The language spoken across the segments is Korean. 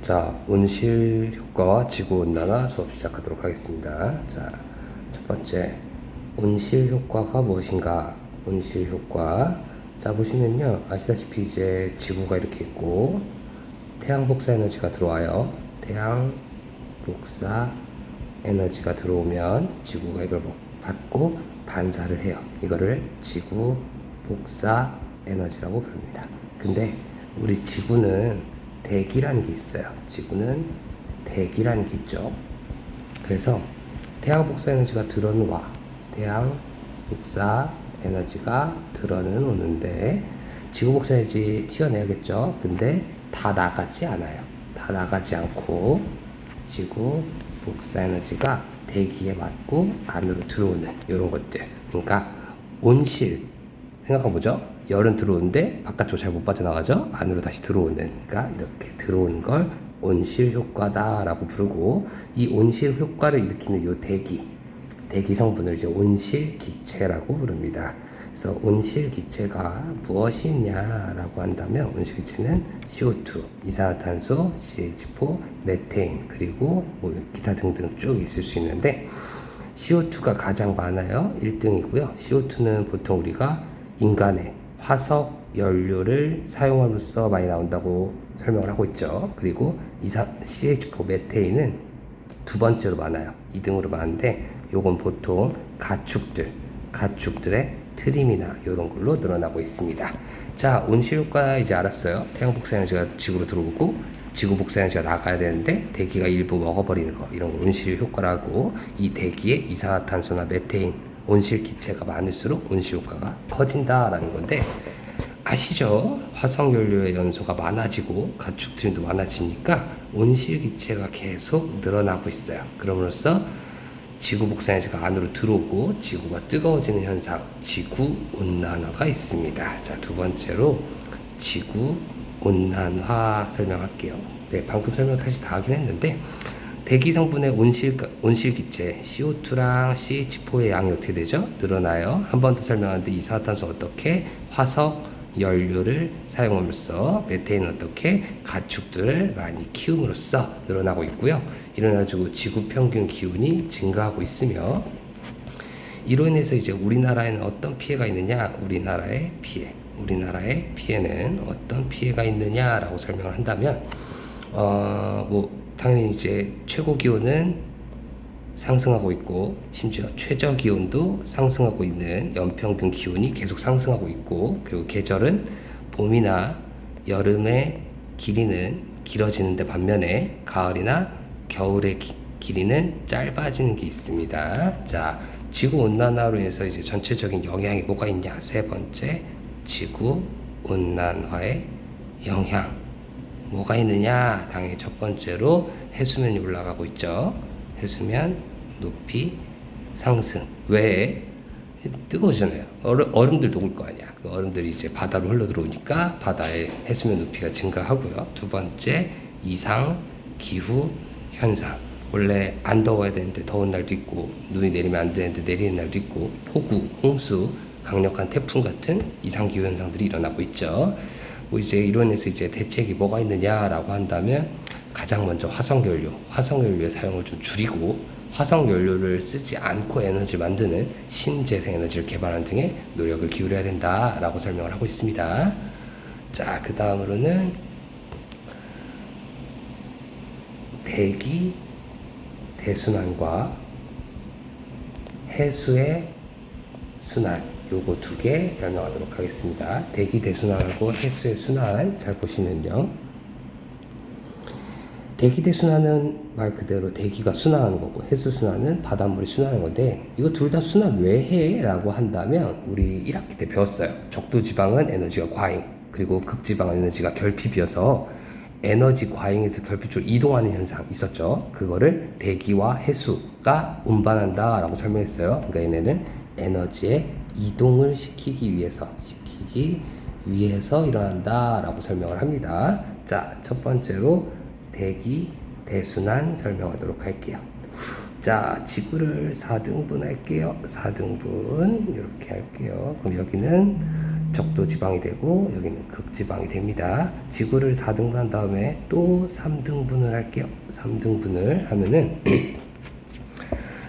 자, 온실 효과와 지구 온난화 수업 시작하도록 하겠습니다. 자, 첫 번째, 온실 효과가 무엇인가? 온실 효과. 자, 보시면요. 아시다시피 이제 지구가 이렇게 있고, 태양 복사 에너지가 들어와요. 태양 복사 에너지가 들어오면 지구가 이걸 받고 반사를 해요. 이거를 지구 복사 에너지라고 부릅니다. 근데 우리 지구는 대기라는 게 있어요. 지구는 대기라는 게 있죠. 그래서 태양 복사 에너지가 들어는 와. 태양 복사 에너지가 들어는 오는데 지구 복사 에너지 튀어내야겠죠. 근데 다 나가지 않아요. 다 나가지 않고 지구 복사 에너지가 대기에 맞고 안으로 들어오는 이런 것들. 그러니까 온실 생각해 보죠. 열은 들어오는데 바깥으로 잘 못 빠져나가죠. 안으로 다시 들어오는. 그러니까 이렇게 들어오는 걸 온실 효과다라고 부르고, 이 온실 효과를 일으키는 이 대기 성분을 이제 온실 기체라고 부릅니다. 그래서 온실 기체가 무엇이 있냐라고 한다면, 온실 기체는 CO2, 이산화탄소, CH4, 메테인, 그리고 뭐 기타 등등 쭉 있을 수 있는데, CO2가 가장 많아요. 1등이고요. CO2는 보통 우리가 인간의 화석 연료를 사용함으로써 많이 나온다고 설명을 하고 있죠. 그리고 CH4 메테인은 두 번째로 많아요. 2등으로 많은데, 요건 보통 가축들의 트림이나 이런 걸로 늘어나고 있습니다. 자, 온실 효과 이제 알았어요. 태양 복사 에너지가 지구로 들어오고 지구 복사 에너지가 나가야 되는데 대기가 일부 먹어버리는 거, 이런 거 온실 효과라고. 이 대기에 이산화탄소나 메테인, 온실 기체가 많을수록 온실 효과가 커진다라는 건데, 아시죠? 화석 연료의 연소가 많아지고 가축들도 많아지니까 온실 기체가 계속 늘어나고 있어요. 그럼으로써 지구 복사 에너지가 안으로 들어오고 지구가 뜨거워지는 현상, 지구 온난화가 있습니다. 자, 두 번째로 지구 온난화 설명할게요. 네, 방금 설명 다시 다 하긴 했는데, 대기 성분의 온실 기체 CO2랑 CH4의 양이 어떻게 되죠? 늘어나요. 한 번 더 설명하는데, 이산화탄소 어떻게 화석 연료를 사용함으로써, 메테인은 어떻게 가축들을 많이 키움으로써 늘어나고 있고요. 이래가지고 지구 평균 기온이 증가하고 있으며, 이로 인해서 이제 우리나라에는 어떤 피해가 있느냐? 우리나라의 피해는 어떤 피해가 있느냐라고 설명을 한다면, 당연히 이제 최고 기온은 상승하고 있고, 심지어 최저 기온도 상승하고 있는, 연평균 기온이 계속 상승하고 있고, 그리고 계절은 봄이나 여름의 길이는 길어지는데 반면에 가을이나 겨울의 길이는 짧아지는 게 있습니다. 자, 지구 온난화로 인해서 이제 전체적인 영향이 뭐가 있냐? 세 번째, 지구 온난화의 영향. 뭐가 있느냐? 당연히 첫 번째로 해수면이 올라가고 있죠. 해수면 높이 상승. 왜? 뜨거워지잖아요. 얼음들 녹을 거 아니야. 그 얼음들이 이제 바다로 흘러 들어오니까 바다의 해수면 높이가 증가하고요. 두 번째, 이상 기후 현상. 원래 안 더워야 되는데 더운 날도 있고, 눈이 내리면 안 되는데 내리는 날도 있고, 폭우, 홍수, 강력한 태풍 같은 이상 기후 현상들이 일어나고 있죠. 뭐 이제 이론에서 이제 대책이 뭐가 있느냐라고 한다면, 가장 먼저 화석연료의 사용을 좀 줄이고, 화석연료를 쓰지 않고 에너지 만드는 신재생 에너지를 개발하는 등의 노력을 기울여야 된다라고 설명을 하고 있습니다. 자, 그 다음으로는 대기 대순환과 해수의 순환, 요거 두 개 설명하도록 하겠습니다. 대기 대순환하고 해수의 순환 잘 보시면요. 대기 대순환은 말 그대로 대기가 순환하는 거고, 해수 순환은 바닷물이 순환하는 건데, 이거 둘 다 순환 왜 해? 라고 한다면, 우리 1학기 때 배웠어요. 적도지방은 에너지가 과잉, 그리고 극지방은 에너지가 결핍이어서 에너지 과잉에서 결핍 쪽으로 이동하는 현상 있었죠. 그거를 대기와 해수가 운반한다 라고 설명했어요. 그러니까 얘네는 에너지의 이동을 시키기 위해서 일어난다 라고 설명을 합니다. 자, 첫 번째로 대기 대순환 설명하도록 할게요. 자, 지구를 4등분 할게요. 4등분 이렇게 할게요. 그럼 여기는 적도지방이 되고 여기는 극지방이 됩니다. 지구를 4등분 한 다음에 또 3등분을 할게요. 3등분을 하면은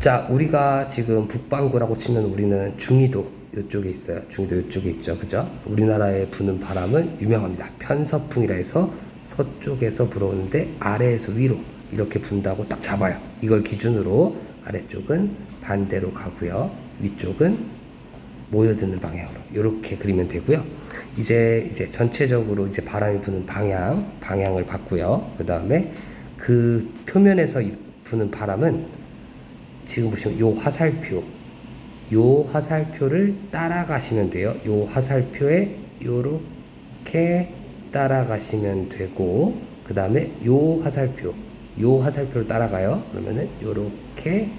자, 우리가 지금 북반구라고 치면 우리는 중위도 이쪽에 있어요. 중위도 이쪽에 있죠. 그죠? 우리나라에 부는 바람은 유명합니다. 편서풍이라 해서 서쪽에서 불어오는데 아래에서 위로 이렇게 분다고 딱 잡아요. 이걸 기준으로 아래쪽은 반대로 가고요. 위쪽은 모여드는 방향으로 이렇게 그리면 되고요. 이제 전체적으로 이제 바람이 부는 방향을 봤고요. 그 다음에 그 표면에서 부는 바람은 지금 보시면 요 화살표를 따라가시면 돼요. 요 화살표에 요렇게 따라가시면 되고, 그 다음에 요 화살표를 따라가요. 그러면은 요렇게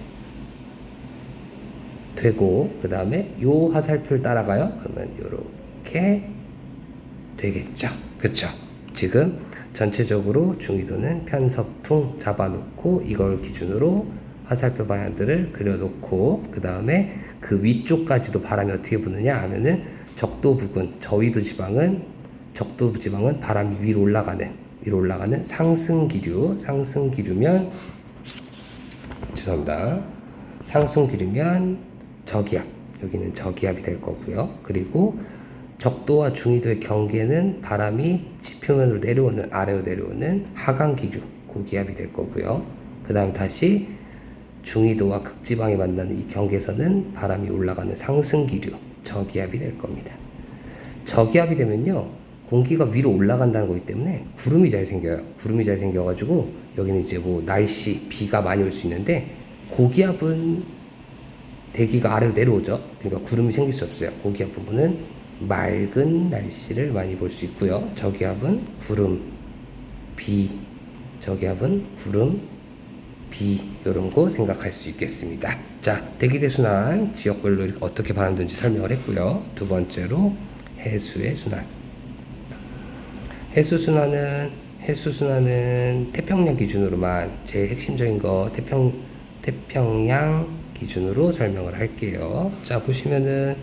되고, 그 다음에 요 화살표를 따라가요. 그러면 요렇게 되겠죠. 그쵸? 지금 전체적으로 중위도는 편서풍 잡아놓고 이걸 기준으로 화살표 방향들을 그려놓고, 그 다음에 그 위쪽까지도 바람이 어떻게 부느냐 하면은 적도 부근, 적도 지방은 바람이 위로 올라가는 상승기류면 저기압, 여기는 저기압이 될 거고요. 그리고 적도와 중위도의 경계는 바람이 지표면으로 아래로 내려오는 하강기류, 고기압이 될 거고요. 그 다음 다시 중위도와 극지방이 만나는 이 경계선은 바람이 올라가는 상승기류, 저기압이 될 겁니다. 저기압이 되면요, 공기가 위로 올라간다는 거기 때문에 구름이 잘 생겨가지고 여기는 이제 뭐 날씨, 비가 많이 올 수 있는데, 고기압은 대기가 아래로 내려오죠. 그러니까 구름이 생길 수 없어요. 고기압 부분은 맑은 날씨를 많이 볼 수 있고요. 저기압은 구름, 비, 이런 거 생각할 수 있겠습니다. 자, 대기대순환 지역별로 어떻게 바람드는지 설명을 했고요. 두 번째로 해수의 순환. 해수순환은 태평양 기준으로만, 제일 핵심적인 거 태평양 기준으로 설명을 할게요. 자, 보시면은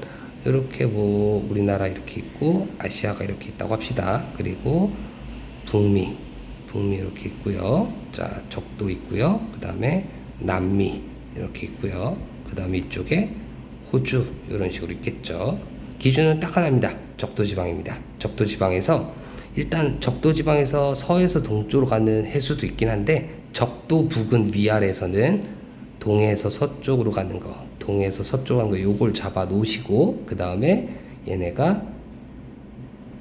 이렇게 뭐 우리나라 이렇게 있고 아시아가 이렇게 있다고 합시다. 그리고 북미 이렇게 있고요. 자, 적도 있고요. 그 다음에 남미 이렇게 있고요. 그 다음에 이쪽에 호주 이런 식으로 있겠죠. 기준은 딱 하나입니다. 적도지방입니다. 일단 적도지방에서 서에서 동쪽으로 가는 해수도 있긴 한데, 적도 부근 위아래에서는 동해에서 서쪽으로 가는 거, 요걸 잡아 놓으시고, 그 다음에 얘네가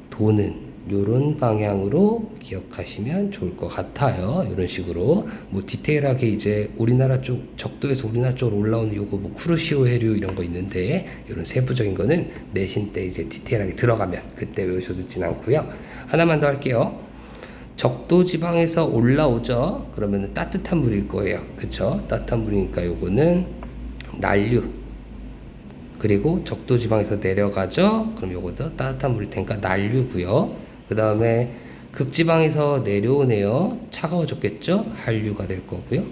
도는 요런 방향으로 기억하시면 좋을 것 같아요. 이런 식으로 뭐 디테일하게 이제 우리나라 쪽, 적도에서 우리나라 쪽으로 올라오는 요거 뭐 쿠르시오 해류 이런 거 있는데, 이런 세부적인 거는 내신 때 이제 디테일하게 들어가면 그때 외우셔도 지는 않고요. 하나만 더 할게요. 적도 지방에서 올라오죠. 그러면 따뜻한 물일 거예요. 그쵸? 따뜻한 물이니까 요거는 난류. 그리고 적도 지방에서 내려가죠. 그럼 요것도 따뜻한 물일 테니까 난류고요. 그 다음에 극지방에서 내려오네요. 차가워졌겠죠? 한류가 될 거고요.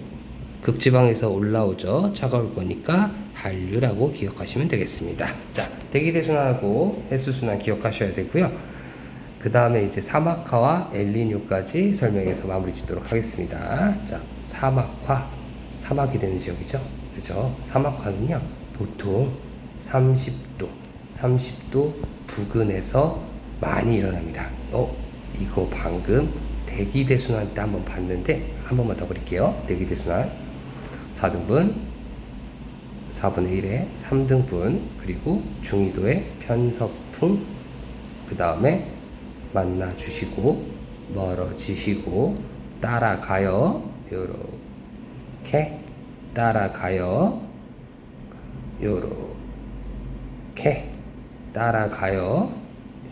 극지방에서 올라오죠. 차가울 거니까 한류라고 기억하시면 되겠습니다. 자, 대기대순환하고 해수순환 기억하셔야 되고요. 그 다음에 이제 사막화와 엘니뇨까지 설명해서 마무리 짓도록 하겠습니다. 자, 사막이 되는 지역이죠. 그죠? 사막화는요, 보통 30도 부근에서 많이 일어납니다. 이거 방금 대기대순환 때 한번 봤는데, 한 번만 더 그릴게요. 대기대순환 4등분, 4분의 1에 3등분, 그리고 중위도의 편서풍, 그 다음에 만나주시고 멀어지시고 따라가요. 요렇게 따라가요.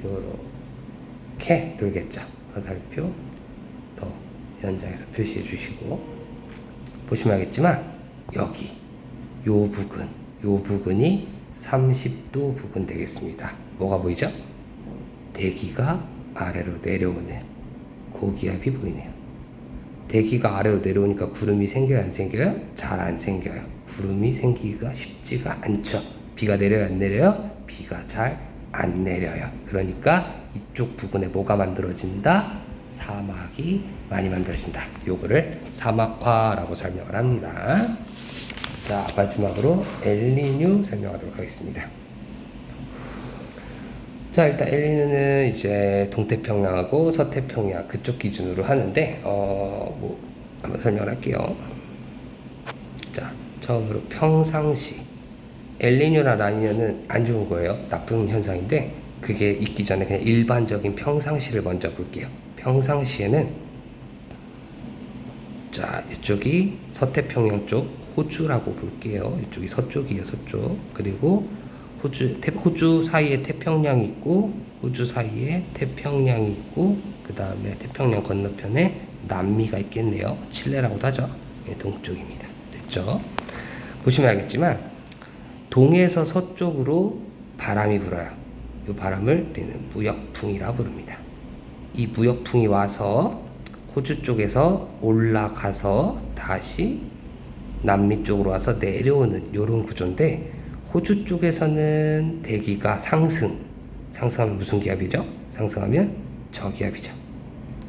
요렇게 돌겠죠. 화살표 더 연장해서 표시해 주시고, 보시면 알겠지만 여기 요 부근이 30도 부근 되겠습니다. 뭐가 보이죠? 대기가 아래로 내려오는 고기압이 보이네요. 대기가 아래로 내려오니까 구름이 생겨요, 안 생겨요? 잘 안 생겨요. 구름이 생기기가 쉽지가 않죠. 비가 내려요, 안 내려요? 비가 잘 안 내려요. 그러니까 이쪽 부분에 뭐가 만들어진다? 사막이 많이 만들어진다. 요거를 사막화라고 설명을 합니다. 자, 마지막으로 엘니뇨 설명하도록 하겠습니다. 자, 일단 엘니뇨는 이제 동태평양하고 서태평양 그쪽 기준으로 하는데 한번 설명을 할게요. 자, 처음으로 평상시. 엘니뇨나 라니뇨는 안 좋은 거예요. 나쁜 현상인데 그게 있기 전에 그냥 일반적인 평상시를 먼저 볼게요. 평상시에는 자, 이쪽이 서태평양 쪽 호주라고 볼게요. 이쪽이 서쪽이에요. 서쪽. 그리고 호주 사이에 태평양이 있고 호주 사이에 태평양이 있고 그 다음에 태평양 건너편에 남미가 있겠네요. 칠레라고도 하죠. 예, 동쪽입니다. 됐죠? 보시면 알겠지만 동에서 서쪽으로 바람이 불어요. 이 바람을 우리는 무역풍이라 부릅니다. 이 무역풍이 와서 호주 쪽에서 올라가서 다시 남미 쪽으로 와서 내려오는 이런 구조인데 호주 쪽에서는 대기가 상승하면 무슨 기압이죠? 상승하면 저기압이죠.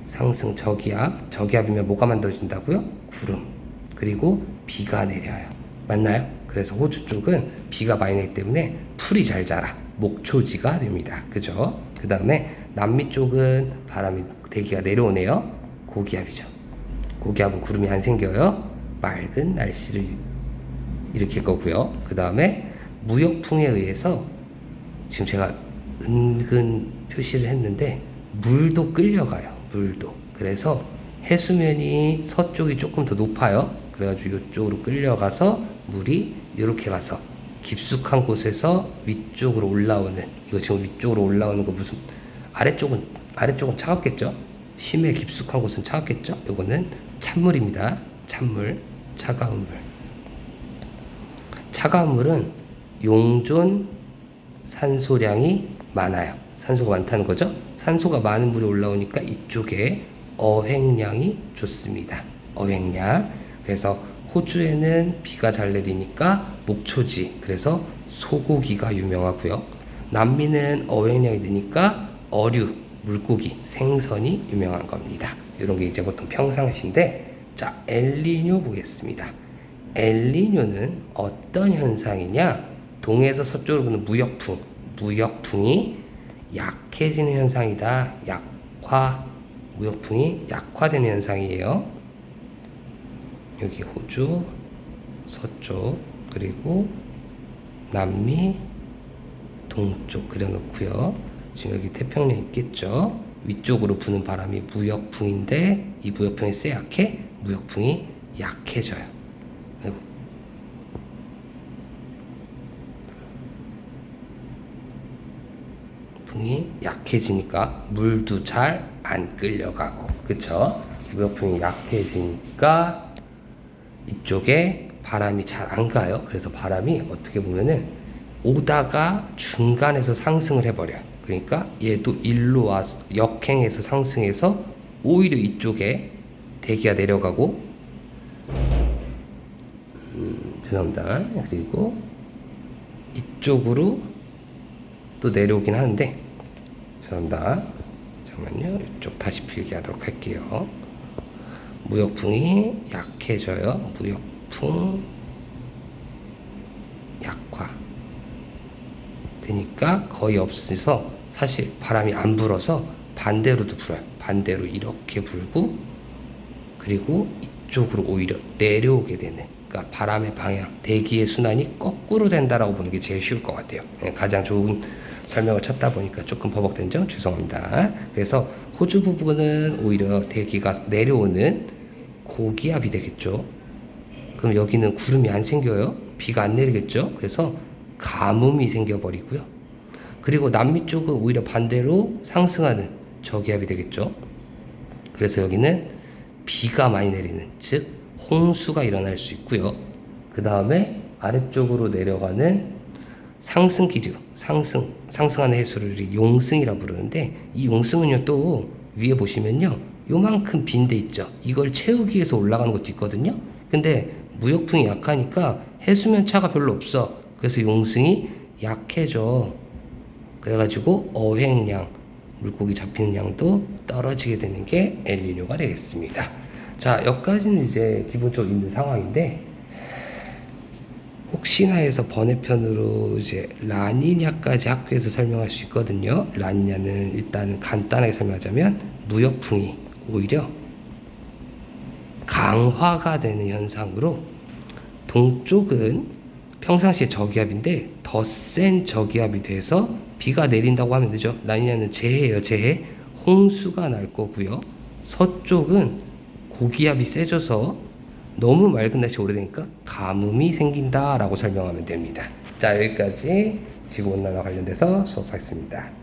상승 저기압이면 뭐가 만들어진다고요? 구름, 그리고 비가 내려요. 맞나요? 그래서 호주 쪽은 비가 많이 내기 때문에 풀이 잘 자라 목초지가 됩니다. 그죠? 그 다음에 남미 쪽은 대기가 내려오네요. 고기압이죠. 고기압은 구름이 안 생겨요. 맑은 날씨를 일으킬 거고요. 그 다음에 무역풍에 의해서 지금 제가 은근 표시를 했는데 물도 끌려가요. 물도. 그래서 해수면이 서쪽이 조금 더 높아요. 그래가지고 이쪽으로 끌려가서 물이 이렇게 가서 깊숙한 곳에서 위쪽으로 올라오는, 이거 지금 위쪽으로 올라오는 거 무슨 아래쪽은 차갑겠죠? 심해 깊숙한 곳은 차갑겠죠? 이거는 찬물입니다. 찬물, 차가운 물. 차가운 물은 용존 산소량이 많아요. 산소가 많다는 거죠. 산소가 많은 물이 올라오니까 이쪽에 어획량이 좋습니다. 어획량. 그래서 호주에는 비가 잘 내리니까 목초지, 그래서 소고기가 유명하고요. 남미는 어획량이 느니까 어류, 물고기, 생선이 유명한 겁니다. 이런 게 이제 보통 평상시인데, 자, 엘니뇨 보겠습니다. 엘니뇨는 어떤 현상이냐? 동에서 서쪽으로 부는 무역풍이 약해지는 현상이다. 무역풍이 약화되는 현상이에요. 여기 호주 서쪽, 그리고 남미 동쪽 그려놓고요. 지금 여기 태평양 있겠죠. 위쪽으로 부는 바람이 무역풍인데 이 무역풍이 쎄 약해? 무역풍이 약해져요. 아이고. 풍이 약해지니까 물도 잘 안 끌려가고, 그쵸? 무역풍이 약해지니까 이쪽에 바람이 잘 안 가요. 그래서 바람이 어떻게 보면은 오다가 중간에서 상승을 해버려요. 그러니까 얘도 일로 와서 역행해서 상승해서 오히려 이쪽에 대기가 내려가고, 죄송합니다. 그리고 이쪽으로 또 내려오긴 하는데, 죄송합니다. 잠깐만요. 이쪽 다시 필기하도록 할게요. 무역풍이 약해져요. 무역풍 약화. 그러니까 거의 없어서 사실 바람이 안 불어서 반대로도 불어요. 반대로 이렇게 불고, 그리고 이쪽으로 오히려 내려오게 되는, 그러니까 바람의 방향, 대기의 순환이 거꾸로 된다라고 보는 게 제일 쉬울 것 같아요. 가장 좋은 설명을 찾다 보니까 조금 버벅된 점 죄송합니다. 그래서 호주 부분은 오히려 대기가 내려오는 고기압이 되겠죠. 그럼 여기는 구름이 안 생겨요. 비가 안 내리겠죠. 그래서 가뭄이 생겨버리고요. 그리고 남미 쪽은 오히려 반대로 상승하는 저기압이 되겠죠. 그래서 여기는 비가 많이 내리는, 즉 홍수가 일어날 수 있고요. 그 다음에 아래쪽으로 내려가는 상승기류, 상승하는 해수를 용승이라 부르는데, 이 용승은요 또 위에 보시면요 요만큼 빈 데 있죠. 이걸 채우기 위해서 올라가는 것도 있거든요. 근데 무역풍이 약하니까 해수면 차가 별로 없어. 그래서 용승이 약해져. 그래가지고 어획량, 물고기 잡히는 양도 떨어지게 되는 게 엘니뇨가 되겠습니다. 자, 여기까지는 이제 기본적으로 있는 상황인데, 혹시나 해서 번외편으로 이제 라니냐까지 학교에서 설명할 수 있거든요. 라니냐는 일단은 간단하게 설명하자면 무역풍이 오히려 강화가 되는 현상으로, 동쪽은 평상시에 저기압인데 더 센 저기압이 돼서 비가 내린다고 하면 되죠. 라니냐는 재해예요, 재해. 홍수가 날 거고요. 서쪽은 고기압이 세져서 너무 맑은 날씨 오래되니까 가뭄이 생긴다라고 설명하면 됩니다. 자, 여기까지 지구온난화 관련돼서 수업하겠습니다.